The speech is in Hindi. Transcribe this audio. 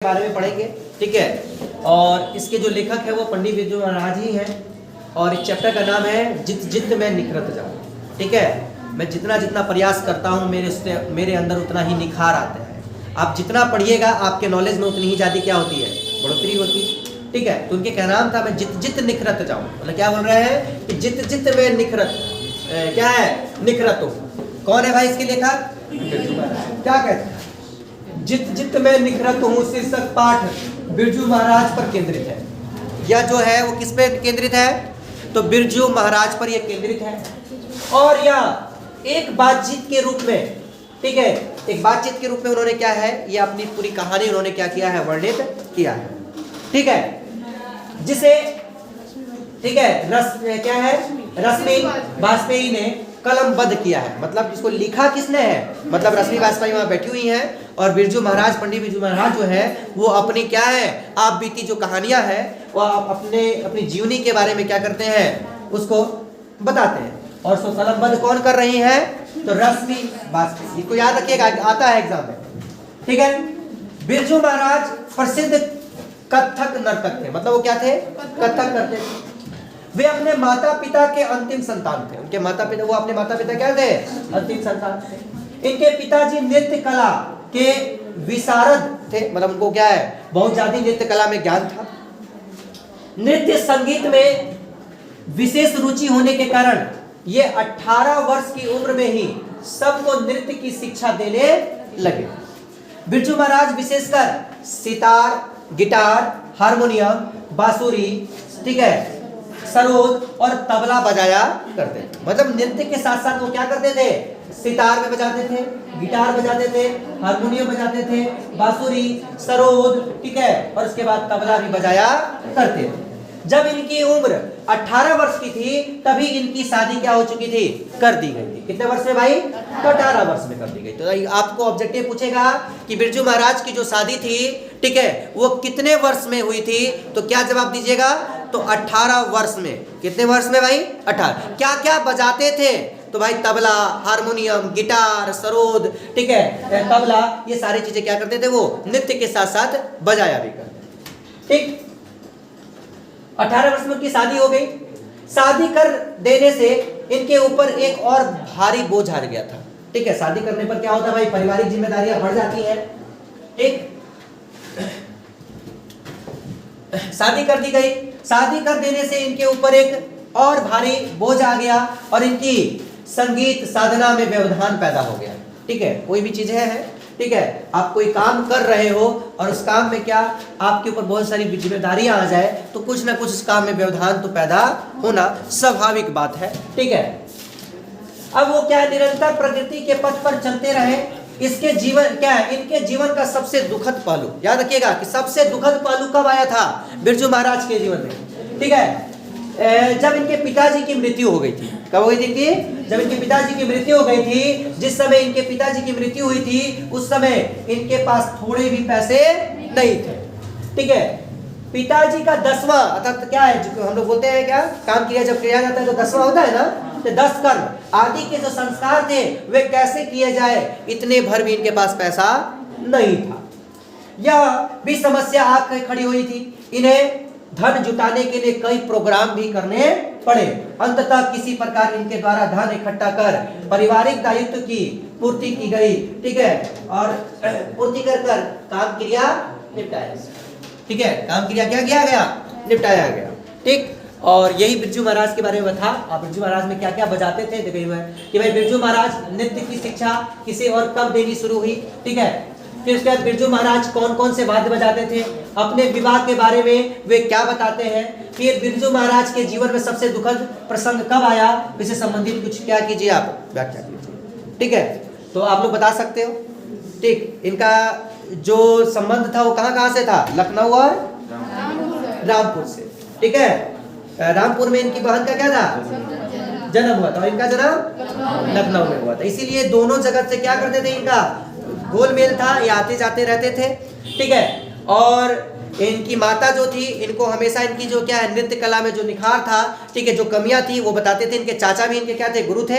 बारे में पढ़ेंगे, ठीक है। और इसके जो लेखक है वो पंडित बिरजू महाराज ही हैं और इस चैप्टर का नाम है जित जित मैं निखरत जाऊँ, ठीक है। मैं जितना जितना प्रयास करता हूँ मेरे अंदर उतना ही निखार आता है। आप जितना पढ़िएगा आपके नॉलेज में उतनी ही ज़्यादा क्या होती है, बढ़ोतरी होती है, ठीक है। तो उनके क्या नाम था, मैं जित जित निखरत जाऊँ, मतलब क्या बोल रहे हैं कि जित जित मैं निखरत क्या है, निखरत हूँ। कौन है भाई इसके लेखक, क्या कहते हैं, जित जित मैं निखरत हूँ शीर्षक पाठ बिरजू महाराज पर केंद्रित है। यह जो है वो किस पे केंद्रित है, तो बिरजू महाराज पर यह केंद्रित है। और यह एक बातचीत के रूप में, ठीक है, एक बातचीत के रूप में उन्होंने क्या है, ये अपनी पूरी कहानी उन्होंने क्या किया है, वर्णित किया है, ठीक है। जिसे, ठीक है, क्या है, रश्मि वाजपेयी ने कलमबद्ध किया है। मतलब इसको लिखा किसने है, मतलब रश्मि वाजपेयी वहां बैठी हुई हैं और बिरजू महाराज, पंडित बिरजू महाराज जो है वो अपनी क्या है, आप बीती जो कहानियां हैं वो अपनी जीवनी के बारे में क्या करते हैं, उसको बताते हैं। और उसको कलमबद्ध कौन कर रही है, तो रश्मि वाजपेयी। इसको याद रखिएगा, आता है एग्जाम में, ठीक है। बिरजू महाराज प्रसिद्ध कथक नर्तक थे, मतलब वो क्या थे, कथक करते थे। वे अपने माता पिता के अंतिम संतान थे। उनके माता पिता, वो अपने माता पिता क्या थे, अंतिम संतान थे। इनके पिताजी नृत्य कला के विशारद थे, मतलब उनको क्या है, बहुत ज्यादा नृत्य कला में ज्ञान था। नृत्य संगीत में विशेष रुचि होने के कारण ये 18 वर्ष की उम्र में ही सबको नृत्य की शिक्षा देने लगे। बिरजू महाराज विशेषकर सितार, गिटार, हारमोनियम, बांसुरी, ठीक है, सरोद और तबला बजाया करते थे। मतलब नृत्य के साथ साथ वो क्या करते थे, सितार में बजाते थे, गिटार बजाते थे, हारमोनियम बजाते थे, बांसुरी, सरोद, ठीक है, और उसके बाद तबला भी बजाया करते थे। जब इनकी उम्र 18 वर्ष की थी तभी इनकी शादी क्या हो चुकी थी, कर दी गई थी। कितने वर्ष में भाई, तो 18 वर्ष में कर दी गई। तो आपको ऑब्जेक्टिव पूछेगा कि बिरजू महाराज की जो शादी थी, ठीक है, वो कितने वर्ष में हुई थी, तो क्या जवाब दीजिएगा, तो 18 वर्ष में। कितने वर्ष में भाई, 18। क्या क्या बजाते थे, तो भाई तबला, हारमोनियम, गिटार, सरोद, ठीक है, तबला, ये सारी चीजें क्या करते थे, वो नृत्य के साथ साथ बजाया भी करते, ठीक। 18 वर्ष में उनकी शादी हो गई। शादी कर देने से इनके ऊपर एक और भारी बोझ आ गया था, ठीक है। शादी करने पर क्या होता है भाई, पारिवारिक जिम्मेदारियां बढ़ जाती हैं, ठीक। शादी कर दी गई। शादी कर देने से इनके ऊपर एक और भारी बोझ आ गया और इनकी संगीत साधना में व्यवधान पैदा हो गया, ठीक है। कोई भी चीज है, ठीक है, आप कोई काम कर रहे हो और उस काम में क्या आपके ऊपर बहुत सारी जिम्मेदारियां आ जाए तो कुछ ना कुछ उस काम में व्यवधान तो पैदा होना स्वाभाविक बात है, ठीक है। अब वो क्या, निरंतर प्रकृति के पथ पर चलते रहे। इसके जीवन क्या है, इनके जीवन का सबसे दुखद पहलू, याद रखिएगा कि सबसे दुखद पहलू कब आया था बिरजू महाराज के जीवन में, ठीक है, जब इनके पिताजी की मृत्यु हो गई थी। कब हो गई थी, जब इनके पिताजी की मृत्यु हो गई थी। जिस समय इनके पिताजी की मृत्यु हुई थी उस समय इनके पास थोड़े भी पैसे नहीं थे, ठीक है। पिताजी का 10वां, अर्थात क्या है, जो हम लोग बोलते हैं क्या, काम किया जब किया जाता है तो 10वां होता है ना, तो 10 कर्म आदि के जो संस्कार थे वे कैसे किए जाए, इतने भर भी इनके पास पैसा नहीं था। यह भी समस्या आकर खड़ी हुई थी। इन्हें धन जुटाने के लिए कई प्रोग्राम भी करने पड़े। अंततः किसी प्रकार इनके द्वारा धन इकट्ठा कर पारिवारिक दायित्व की पूर्ति की गई, ठीक है, और पूर्ति कर काम क्रिया निपटाया, ठीक है, काम क्रिया क्या किया गया, निपटाया गया, ठीक। और यही बिरजू महाराज के बारे में था। आप बिरजू महाराज में क्या क्या बजाते थे, देखिए कि भाई बिरजू महाराज नृत्य की शिक्षा किसी और कब देनी शुरू हुई, ठीक है। फिर उसके बाद बिरजू महाराज कौन कौन से वाद्य बजाते थे, अपने विवाह के बारे में वे क्या बताते हैं। फिर बिरजू महाराज के जीवन में सबसे दुखद प्रसंग कब आया, इससे संबंधित कुछ क्या कीजिए, आप व्याख्या कीजिए, ठीक है। तो आप लोग बता सकते हो, ठीक। इनका जो संबंध था वो कहाँ कहाँ से था, लखनऊ और रामपुर से, ठीक है। रामपुर में इनकी बहन का क्या था, जन्म हुआ था और इनका जन्म लखनऊ में हुआ था। इसीलिए दोनों जगत से क्या करते थे, इनका गोल मेल था, ये आते जाते रहते थे, ठीक है। और इनकी माता जो थी, इनको हमेशा इनकी जो क्या है, नृत्य कला में जो निखार था, ठीक है, जो कमियां थी वो बताते थे। इनके चाचा भी इनके क्या थे, गुरु थे,